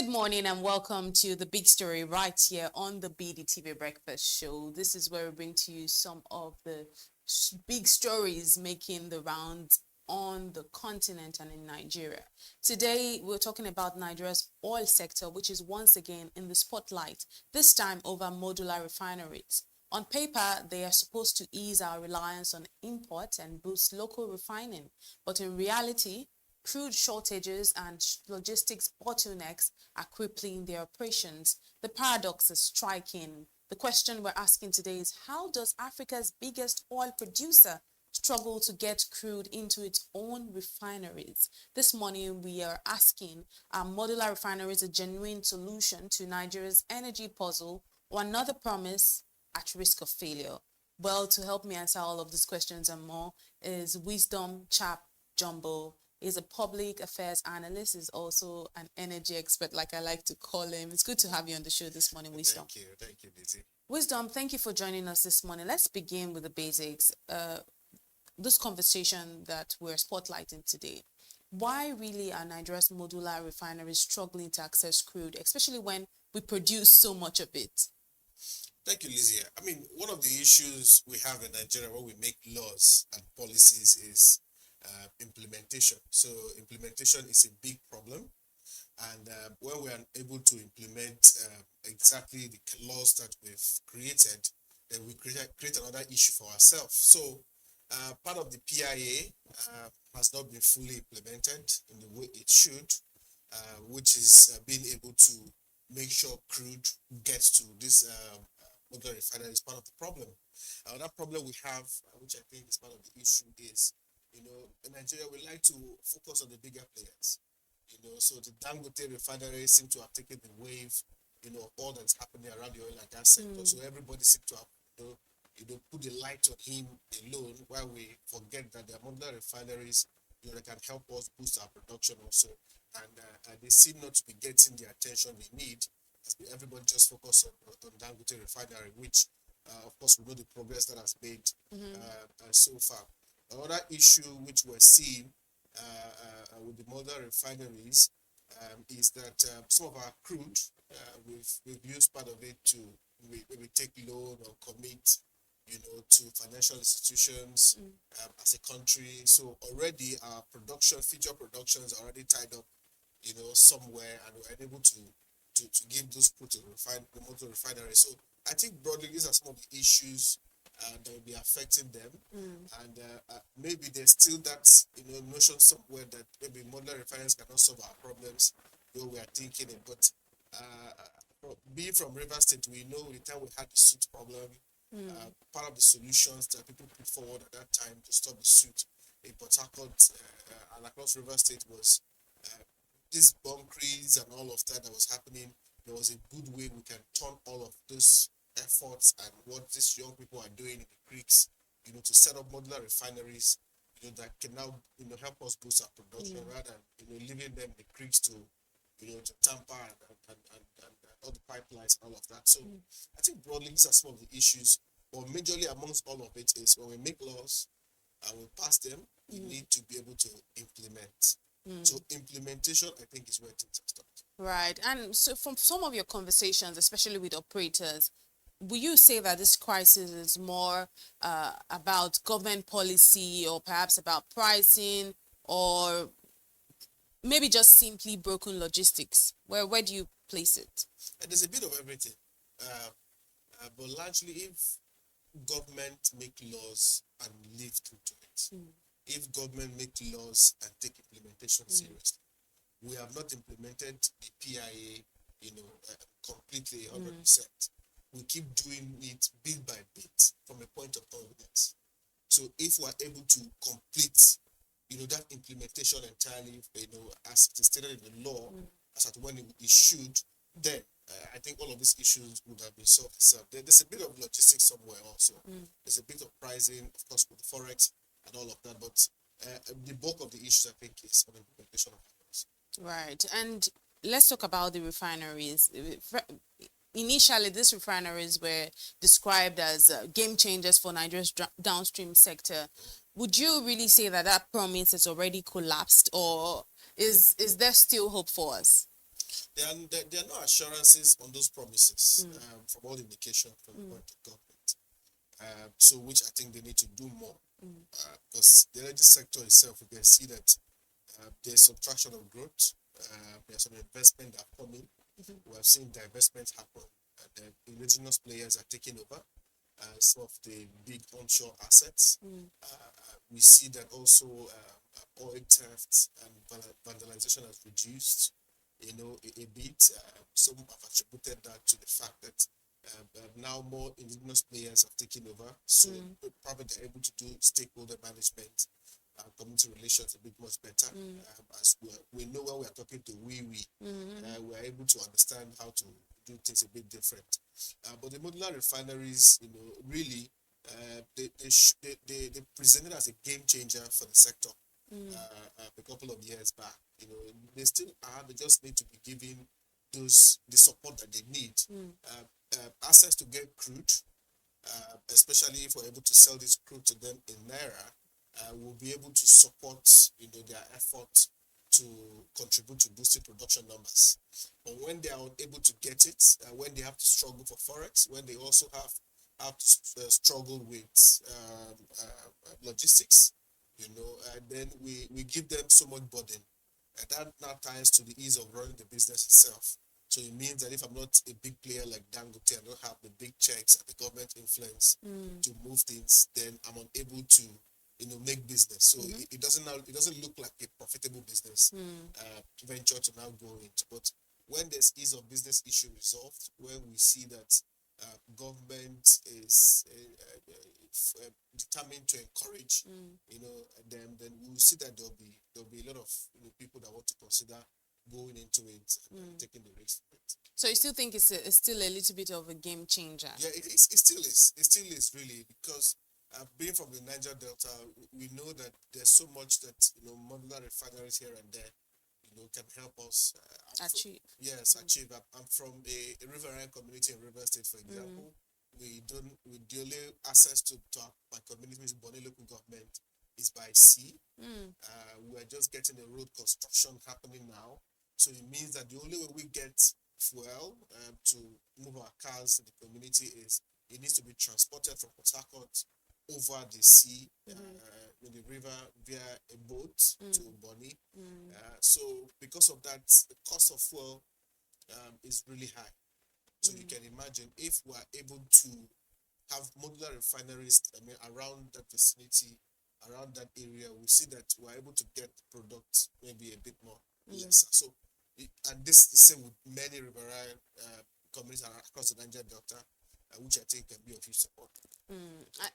Good morning and welcome to the big story right here on the BDTV Breakfast Show. This is where we bring to you some of the big stories making the rounds on the continent and in Nigeria. Today, we're talking about Nigeria's oil sector, which is once again in the spotlight, this time over modular refineries. On paper, they are supposed to ease our reliance on imports and boost local refining, but in reality, crude shortages and logistics bottlenecks are crippling their operations. The paradox is striking. The question we're asking today is, how does Africa's biggest oil producer struggle to get crude into its own refineries? This morning we are asking, are modular refineries a genuine solution to Nigeria's energy puzzle, or another promise at risk of failure? Well, to help me answer all of these questions and more is Wisdom Chapp-Jumbo. He's a public affairs analyst. He's also an energy expert, like I like to call him. It's good to have you on the show this morning, Wisdom. Thank you, Lizzie. Wisdom, thank you for joining us this morning. Let's begin with the basics. This conversation that we're spotlighting today. Why really are Nigeria's modular refineries struggling to access crude, especially when we produce so much of it? Thank you, Lizzie. I mean, one of the issues we have in Nigeria when we make laws and policies is implementation. So implementation is a big problem, and when we are able to implement exactly the laws that we've created, then we create another issue for ourselves. So part of the PIA has not been fully implemented in the way it should, which is being able to make sure crude gets to this modular refinery is part of the problem. Another problem we have, which I think is part of the issue, is in Nigeria, we like to focus on the bigger players. So the Dangote refinery seem to have taken the wave, of all that's happening around the oil and gas sector. So everybody seems to have, put the light on him alone, while we forget that there are modular refineries, that can help us boost our production also. And they seem not to be getting the attention they need, as everybody just focus on Dangote refinery, which, of course, we know the progress that has made so far. Another issue which we're seeing with the modular refineries is that some of our crude, we've used part of it to maybe take loan or commit, to financial institutions as a country. So already our future productions are already tied up, somewhere, and we're able to give those crude to the modular refinery. So I think broadly these are some of the issues that will be affecting them, and maybe there's still that notion somewhere that maybe modular refineries cannot solve our problems, though we are thinking it. But being from River State, we know the time we had the soot problem, part of the solutions that people put forward at that time to stop the soot in Port Harcourt and across River State was these bunkries and all of that was happening. There was a good way we can turn all of those efforts and what these young people are doing in the creeks, to set up modular refineries, that can now, help us boost our production rather than, leaving them in the creeks to tamper and all the pipelines and all of that. So I think broadly these are some of the issues, but majorly amongst all of it is when we make laws and we pass them, we need to be able to implement. So implementation, I think, is where things are stopped. Right. And so from some of your conversations, especially with operators, will you say that this crisis is more about government policy, or perhaps about pricing, or maybe just simply broken logistics? Where do you place it? There's a bit of everything. But largely, if government make laws and live through to it, if government make laws and take implementation seriously, we have not implemented the PIA, completely 100%. We keep doing it bit by bit from a point of confidence. So if we're able to complete, that implementation entirely, as it is stated in the law, as at when it should, then I think all of these issues would have been solved itself. There's a bit of logistics somewhere also. There's a bit of pricing, of course, with the forex and all of that, but the bulk of the issues, I think, is on implementation of laws. Right. And let's talk about the refineries. Initially, these refineries were described as game changers for Nigeria's downstream sector. Would you really say that promise has already collapsed, or is there still hope for us? There are no assurances on those promises from all indication from the point of government. So which I think they need to do more because the energy sector itself, we can see that there's some traction of growth. There's some investment that are coming. We have seen divestment happen, and the indigenous players are taking over some of the big onshore assets. We see that also oil theft and vandalization has reduced, a bit. Some have attributed that to the fact that now more indigenous players have taken over, so probably they're able to do stakeholder management, community relations a bit much better. As we know when we are talking to we are able to understand how to do things a bit different. But the modular refineries, really, they presented as a game changer for the sector a couple of years back. They still are. They just need to be given the support that they need. Access to get crude, especially if we're able to sell this crude to them in naira, will be able to support their effort to contribute to boosting production numbers. But when they are unable to get it, when they have to struggle for forex, when they also have to struggle with logistics, then we give them so much burden, and that now ties to the ease of running the business itself. So it means that if I'm not a big player like Dangote, I don't have the big checks and the government influence to move things, then I'm unable to make business. So it doesn't look like a profitable business venture to now go into. But when there's ease of business issue resolved, when we see that government is determined to encourage them, then we'll see that there'll be a lot of people that want to consider going into it and taking the risk. So you still think it's still a little bit of a game changer? Yeah, it still is. It still is, really, because being from the Niger Delta, we know that there's so much that modular refineries here and there can help us achieve. Achieve. I'm from a riverine community in River State, for example. We the only access to my community's Bonny local government is by sea. We are just getting the road construction happening now, so it means that the only way we get fuel to move our cars in the community is it needs to be transported from Port Harcourt over the sea in the river via a boat to Bonny. So because of that, the cost of fuel is really high. So you can imagine if we are able to have modular refineries, around that vicinity, around that area, we see that we're able to get products maybe a bit more lesser. So, and this is the same with many riverine communities across the Niger Delta, which I think can be of huge support.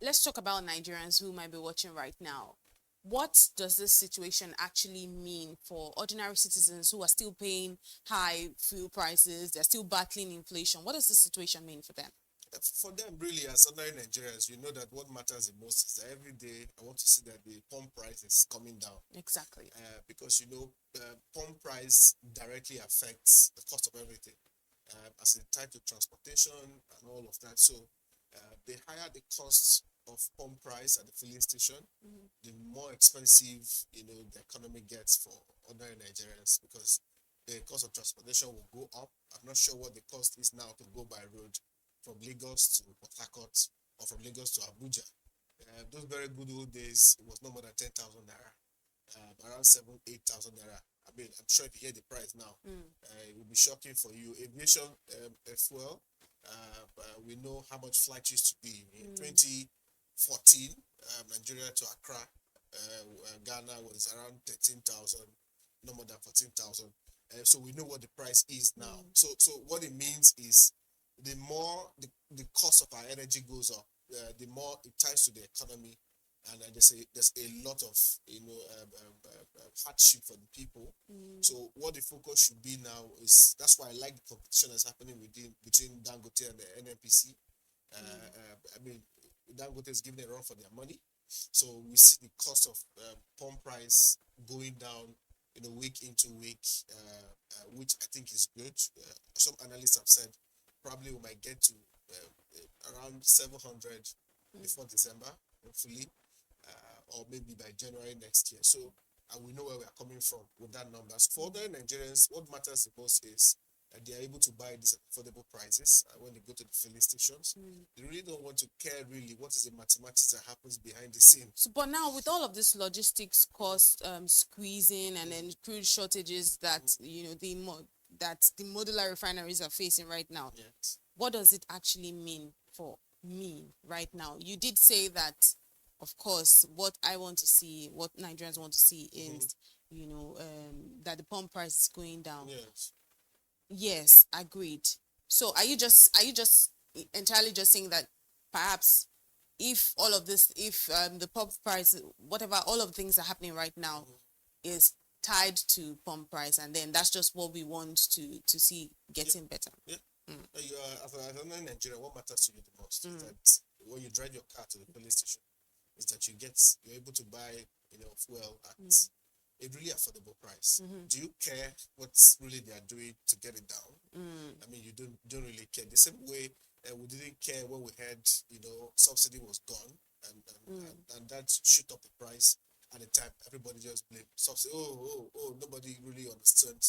Let's talk about Nigerians who might be watching right now. What does this situation actually mean for ordinary citizens who are still paying high fuel prices? They're still battling inflation. What does this situation mean for them? For them, really, as ordinary Nigerians, that what matters the most is that every day I want to see that the pump price is coming down. Exactly. Because pump price directly affects the cost of everything, as it tied to transportation and all of that. So the higher the cost of pump price at the filling station, the more expensive the economy gets for ordinary Nigerians, because the cost of transportation will go up. I'm not sure what the cost is now to go by road from Lagos to Port Harcourt or from Lagos to Abuja. Those very good old days, it was no more than 10,000 naira, around 8,000 naira. I'm sure if you hear the price now, it will be shocking for you. Aviation fuel, we know how much flight used to be. In 2014, Nigeria to Accra, Ghana was around 13,000, no more than 14,000. So we know what the price is now. So what it means is the more the cost of our energy goes up, the more it ties to the economy, and there's a lot of hardship for the people. So what the focus should be now is, that's why I like the competition that's happening between Dangote and the NNPC. Dangote is giving a run for their money, so we see the cost of pump price going down week into week, which I think is good. Some analysts have said probably we might get to around 700 before December, hopefully, or maybe by January next year. So and we know where we are coming from with that numbers. For other Nigerians, what matters the most is that they are able to buy these affordable prices when they go to the filling stations. They really don't want to care really what is the mathematics that happens behind the scene. So, but now with all of this logistics cost squeezing and then crude shortages that that the modular refineries are facing right now, Yes. what does it actually mean for me right now? You did say that, of course, what I want to see, what Nigerians want to see is, that the pump price is going down. Yes. Yes, agreed. So are you just entirely just saying that perhaps if all of this, if the pump price, whatever, all of the things are happening right now is tied to pump price, and then that's just what we want to see getting better. Yeah. You are, as a Nigerian, what matters to you the most is that when you drive your car to the police station, is that you're able to buy, fuel at a really affordable price. Do you care what's really they are doing to get it down? I mean, you don't really care. The same way we didn't care when we had, subsidy was gone and that shoot up the price at the time. Everybody just blamed subsidy. Oh, nobody really understood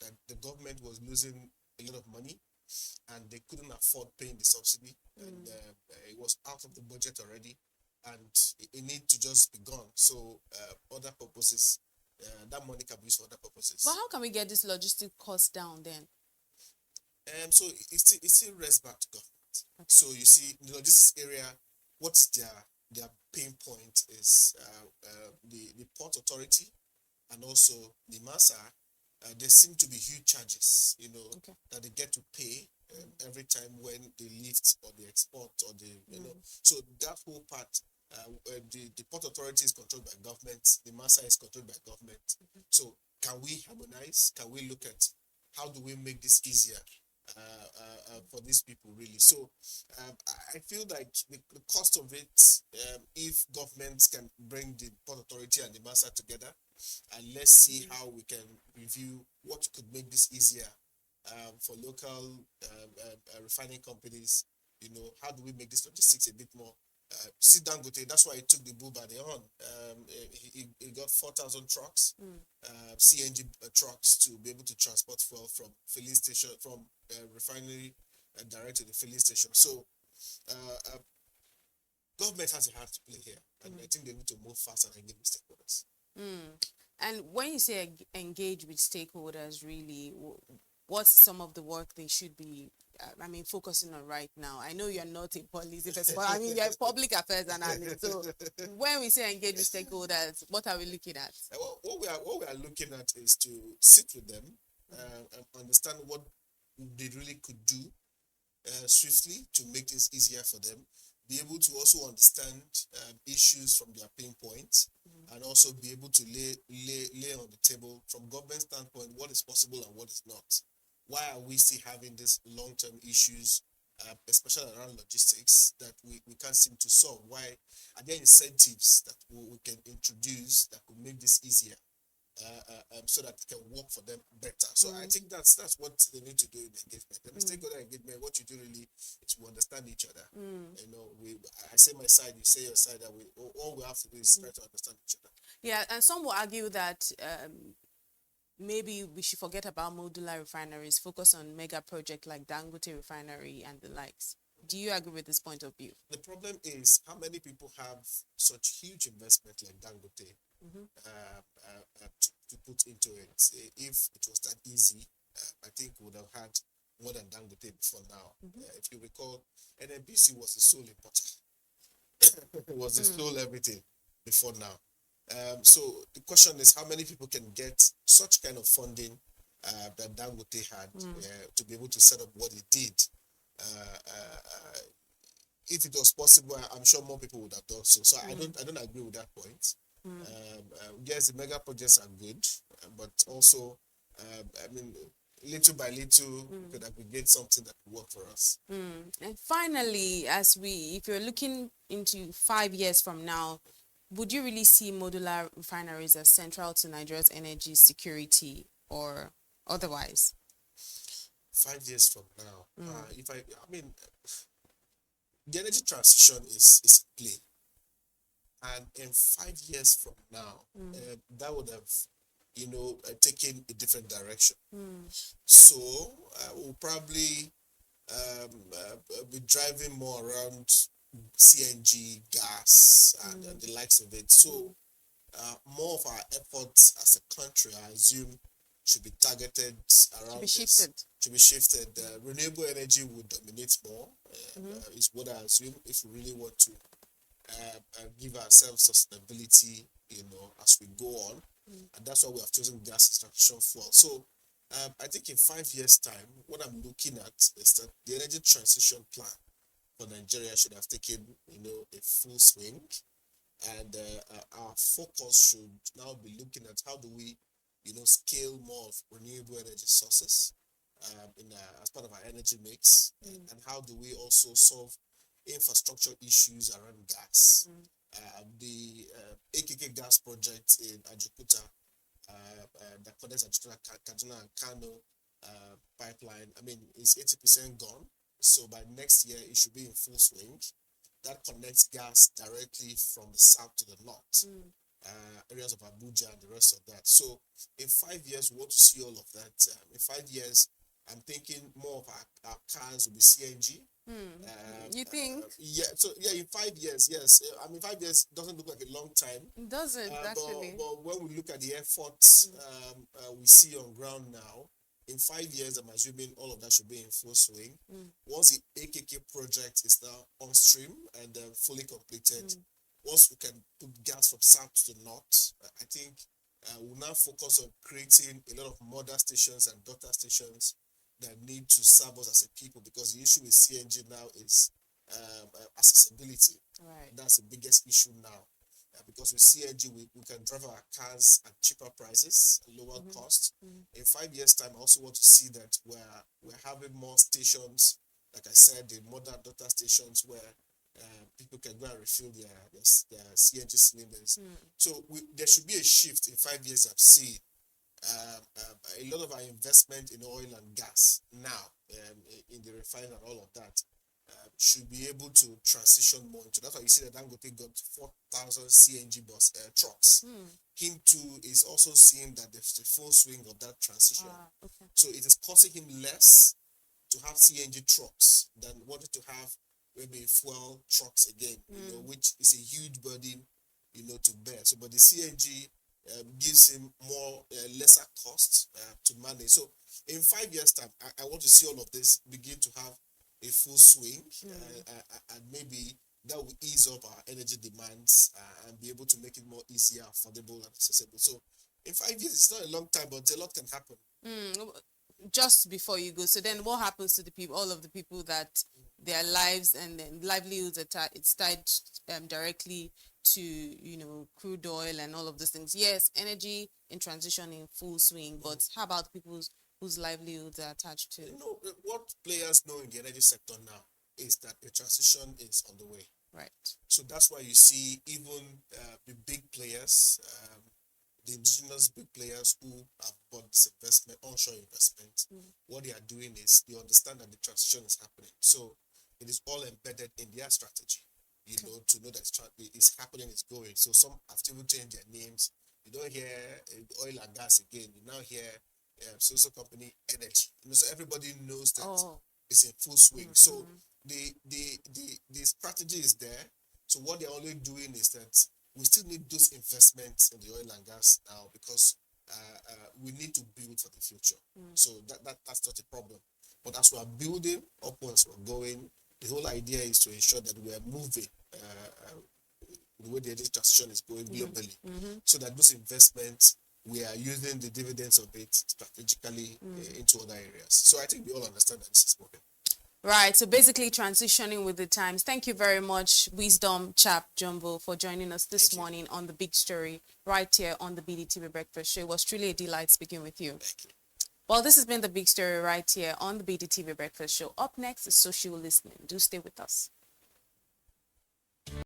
that the government was losing a lot of money and they couldn't afford paying the subsidy, and it was out of the budget already, and it need to just be gone. So other purposes, that money can be used for other purposes. But how can we get this logistic cost down then? So it still rests back to government. Okay. So you see, in the logistics area, what's their pain point is the port authority and also the MASA. There seem to be huge charges, that they get to pay every time when they lift or they export or they, So that whole part, the port authority is controlled by government, the MASA is controlled by government. So can we harmonize? Can we look at how do we make this easier for these people really? So I feel like the cost of it, if governments can bring the port authority and the MASA together, and let's see how we can review what could make this easier for local refining companies. How do we make this logistics a bit more? See Dangote, that's why he took the bull by the horn. He got 4,000 trucks, CNG trucks, to be able to transport fuel from filling station, from refinery direct to the filling station. So government has a hand to play here, and I think they need to move fast and engage with stakeholders. And when you say engage with stakeholders, really, what's some of the work they should be, focusing on right now? I know you're not a policy person, but you're a public affairs analyst. So when we say engage with stakeholders, what are we looking at? What we are looking at is to sit with them and understand what they really could do swiftly to make this easier for them. Be able to also understand issues from their pain points, and also be able to lay on the table from government standpoint what is possible and what is not. Why are we still having these long-term issues, especially around logistics, that we can't seem to solve? Why are there incentives that we can introduce that could make this easier, so that it can work for them better? So I think that's what they need to do in engagement. And stakeholder engagement, what you do really is we understand each other. I say my side, you say your side, that all we have to do is try to understand each other. Yeah, and some will argue that maybe we should forget about modular refineries, focus on mega projects like Dangote refinery and the likes. Do you agree with this point of view? The problem is how many people have such huge investment like Dangote to put into it. If it was that easy, I think we would have had more than Dangote before now. If you recall, NNPC was the sole importer. It was the sole everything before now. So the question is how many people can get such kind of funding that Dangote had to be able to set up what he did. If it was possible, I'm sure more people would have done so. So I don't agree with that point. Yes, the mega projects are good, but also, little by little, we could aggregate something that will work for us. And finally, if you're looking into 5 years from now, would you really see modular refineries as central to Nigeria's energy security or otherwise? 5 years from now, the energy transition is a play. And in 5 years from now, that would have, taken a different direction. So we'll probably be driving more around CNG, gas, and the likes of it. So more of our efforts as a country, I assume, should be targeted around this. Should be shifted. Renewable energy would dominate more, is what I assume, if we really want to give ourselves sustainability, as we go on. And that's why we have chosen gas extraction fuel. So I think in 5 years' time, what I'm looking at is that the energy transition plan for Nigeria should have taken, a full swing. And our focus should now be looking at how do we, scale more of renewable energy sources as part of our energy mix, and how do we also solve infrastructure issues around gas. The AKK gas project in Ajakuta that connects Ajakuta, Kaduna, and Kano pipeline, is 80% gone. So by next year, it should be in full swing. That connects gas directly from the south to the north, areas of Abuja and the rest of that. So in 5 years, we want to see all of that. In 5 years, I'm thinking more of our cars will be CNG. You think? In 5 years, yes. 5 years doesn't look like a long time. It doesn't, actually. But when we look at the efforts we see on ground now, in 5 years, I'm assuming all of that should be in full swing. Once the AKK project is now on stream and fully completed, once we can put gas from south to the north, I think we'll now focus on creating a lot of mother stations and daughter stations that need to serve us as a people, because the issue with CNG now is accessibility. Right. That's the biggest issue now. Because with CNG, we can drive our cars at cheaper prices, lower cost. In 5 years' time, I also want to see that we're having more stations, like I said, the mother and daughter stations where people can go and refill their CNG cylinders. So there should be a shift in 5 years. I've seen a lot of our investment in oil and gas now, in the refinery and all of that, should be able to transition more into. That's why you see that Dangote got 4,000 CNG trucks. Him too is also seeing that there's the full swing of that transition. Okay. So it is costing him less to have CNG trucks than wanting to have maybe fuel trucks again, which is a huge burden, to bear. So, but the CNG gives him more lesser costs to manage. So in 5 years' time, I want to see all of this begin to have a full swing, and maybe that will ease up our energy demands and be able to make it more easier, affordable, and accessible. So in 5 years, it's not a long time, but a lot can happen. Just before you go, so then what happens to the people, all of the people that their lives and then livelihoods it's tied directly to crude oil and all of those things? Yes, energy in transition in full swing, but how about people whose livelihoods are attached to? What players know in the energy sector now is that the transition is on the way. Right. So that's why you see even the big players, the indigenous big players who have bought this investment, onshore investment, what they are doing is they understand that the transition is happening. So it is all embedded in their strategy, to know that it's happening, it's going. So some have even changed their names. You don't hear oil and gas again. You now hear social company energy. So everybody knows that it's in full swing. So the strategy is there. So what they're only doing is that we still need those investments in the oil and gas now, because we need to build for the future. So that's not a problem. But as we are building upwards, we're going, the whole idea is to ensure that we are moving the way the energy transition is going globally, so that those investments, we are using the dividends of it strategically into other areas. So I think we all understand that this is moving. Right. So basically transitioning with the times. Thank you very much, Wisdom Chapp-Jumbo, for joining us this morning on The Big Story right here on the BDTV Breakfast Show. It was truly a delight speaking with you. Thank you. Well, this has been The Big Story right here on the BDTV Breakfast Show. Up next is Social Listening. Do stay with us.